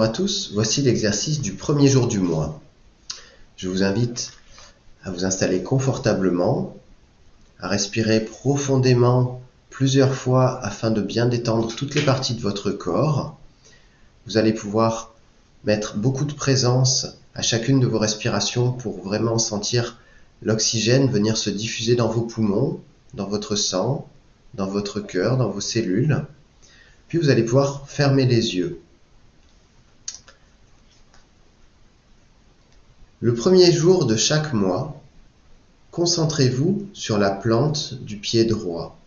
à tous, voici l'exercice du premier jour du mois. Je vous invite à vous installer confortablement, à respirer profondément plusieurs fois afin de bien détendre toutes les parties de votre corps. Vous allez pouvoir mettre beaucoup de présence à chacune de vos respirations pour vraiment sentir l'oxygène venir se diffuser dans vos poumons, dans votre sang, dans votre cœur, dans vos cellules. Puis vous allez pouvoir fermer les yeux. Le premier jour de chaque mois, concentrez-vous sur la plante du pied droit.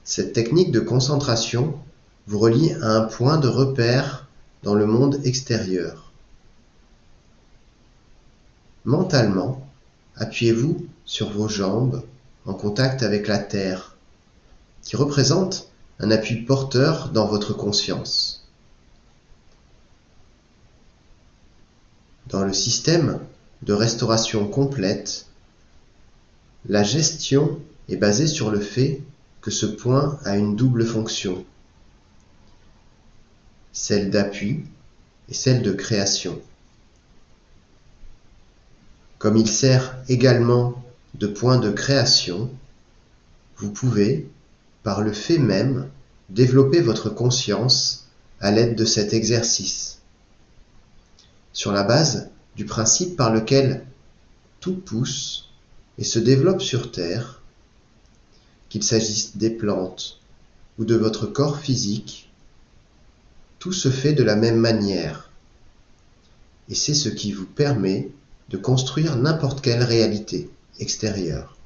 Cette technique de concentration vous relie à un point de repère dans le monde extérieur. Mentalement, appuyez-vous sur vos jambes en contact avec la terre, qui représente un appui porteur dans votre conscience. Dans le système de restauration complète, la gestion est basée sur le fait que ce point a une double fonction, celle d'appui et celle de création. Comme il sert également de point de création, vous pouvez, par le fait même, développer votre conscience à l'aide de cet exercice, sur la base du principe par lequel tout pousse et se développe sur Terre, qu'il s'agisse des plantes ou de votre corps physique, tout se fait de la même manière. Et c'est ce qui vous permet de construire n'importe quelle réalité extérieure.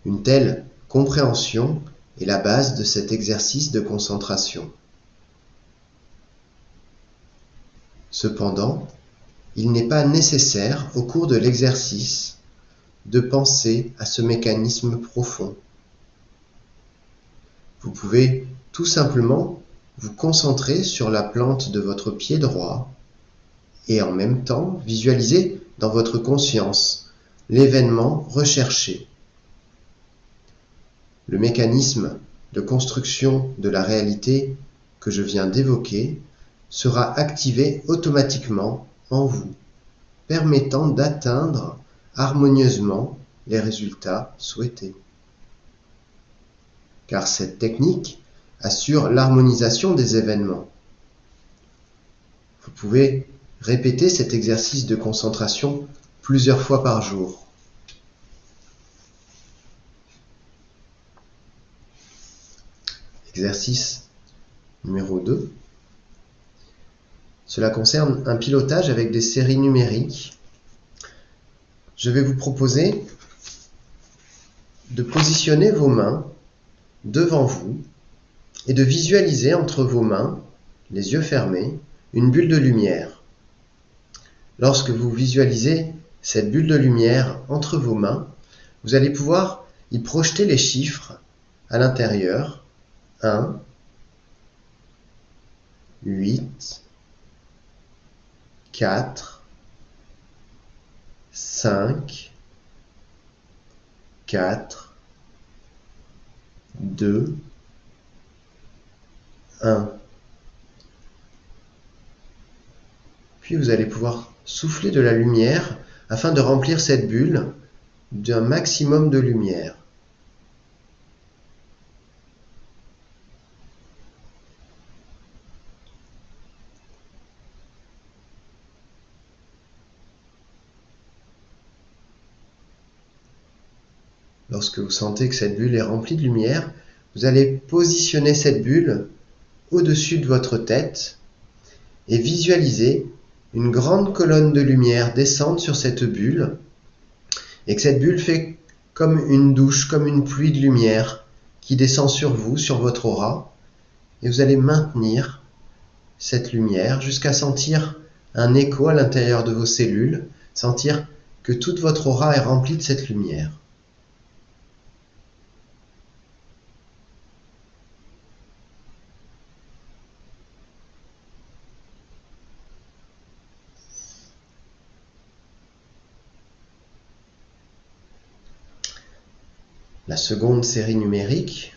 Une telle compréhension est la base de cet exercice de concentration. Cependant, il n'est pas nécessaire, au cours de l'exercice, de penser à ce mécanisme profond. Vous pouvez tout simplement vous concentrer sur la plante de votre pied droit et en même temps visualiser dans votre conscience l'événement recherché. Le mécanisme de construction de la réalité que je viens d'évoquer sera activé automatiquement en vous, permettant d'atteindre harmonieusement les résultats souhaités. Car cette technique assure l'harmonisation des événements. Vous pouvez répéter cet exercice de concentration plusieurs fois par jour. Exercice numéro 2. Cela concerne un pilotage avec des séries numériques. Je vais vous proposer de positionner vos mains devant vous et de visualiser entre vos mains, les yeux fermés, une bulle de lumière. Lorsque vous visualisez cette bulle de lumière entre vos mains, vous allez pouvoir y projeter les chiffres à l'intérieur. 1, 8, 4, 5, 4, 2, 1. Puis vous allez pouvoir souffler de la lumière afin de remplir cette bulle d'un maximum de lumière. Lorsque vous sentez que cette bulle est remplie de lumière, vous allez positionner cette bulle au-dessus de votre tête et visualiser une grande colonne de lumière descendre sur cette bulle et que cette bulle fait comme une douche, comme une pluie de lumière qui descend sur vous, sur votre aura, et vous allez maintenir cette lumière jusqu'à sentir un écho à l'intérieur de vos cellules, sentir que toute votre aura est remplie de cette lumière. La seconde série numérique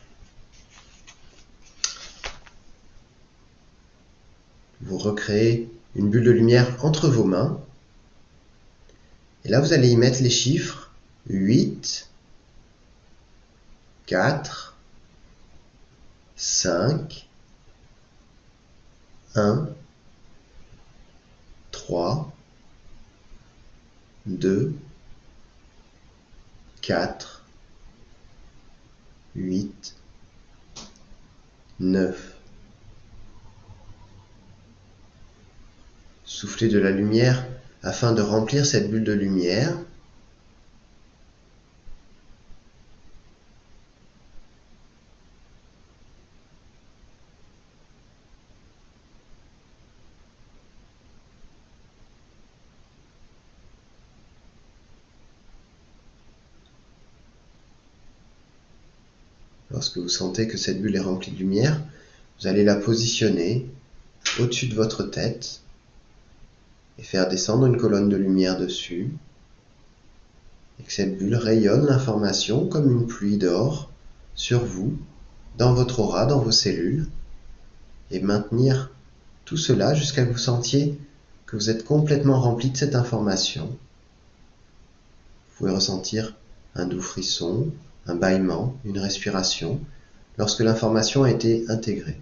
Vous recréez une bulle de lumière entre vos mains. Et là, vous allez y mettre les chiffres 8, 4, 5, 1, 3, 2, 4, 8, 9. Soufflez de la lumière afin de remplir cette bulle de lumière. Lorsque vous sentez que cette bulle est remplie de lumière, vous allez la positionner au-dessus de votre tête et faire descendre une colonne de lumière dessus, et que cette bulle rayonne l'information comme une pluie d'or sur vous, dans votre aura, dans vos cellules, et maintenir tout cela jusqu'à ce que vous sentiez que vous êtes complètement rempli de cette information. Vous pouvez ressentir un doux frisson, un bâillement, une respiration, lorsque l'information a été intégrée.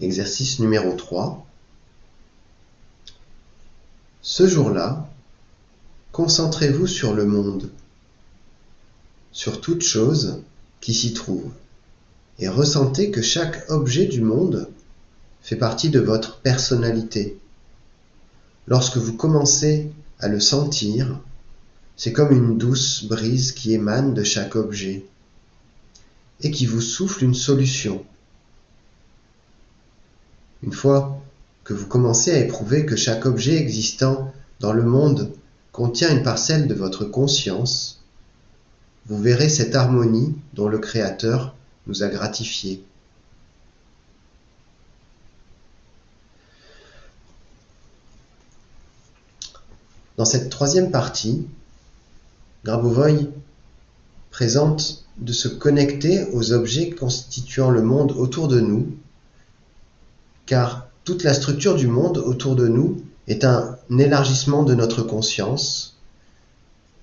Exercice numéro 3. Ce jour-là, concentrez-vous sur le monde, sur toute chose qui s'y trouve, et ressentez que chaque objet du monde fait partie de votre personnalité. Lorsque vous commencez à le sentir, c'est comme une douce brise qui émane de chaque objet et qui vous souffle une solution. Une fois que vous commencez à éprouver que chaque objet existant dans le monde contient une parcelle de votre conscience, vous verrez cette harmonie dont le Créateur nous a gratifiés. Dans cette troisième partie, Grabovoi présente de se connecter aux objets constituant le monde autour de nous, car toute la structure du monde autour de nous est un élargissement de notre conscience.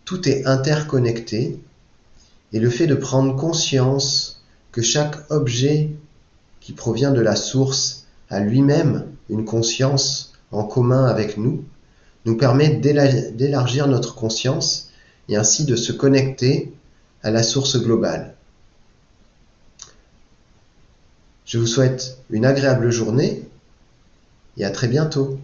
Tout est interconnecté, et le fait de prendre conscience que chaque objet qui provient de la source a lui-même une conscience en commun avec nous permet d'élargir notre conscience et ainsi de se connecter à la source globale. Je vous souhaite une agréable journée et à très bientôt.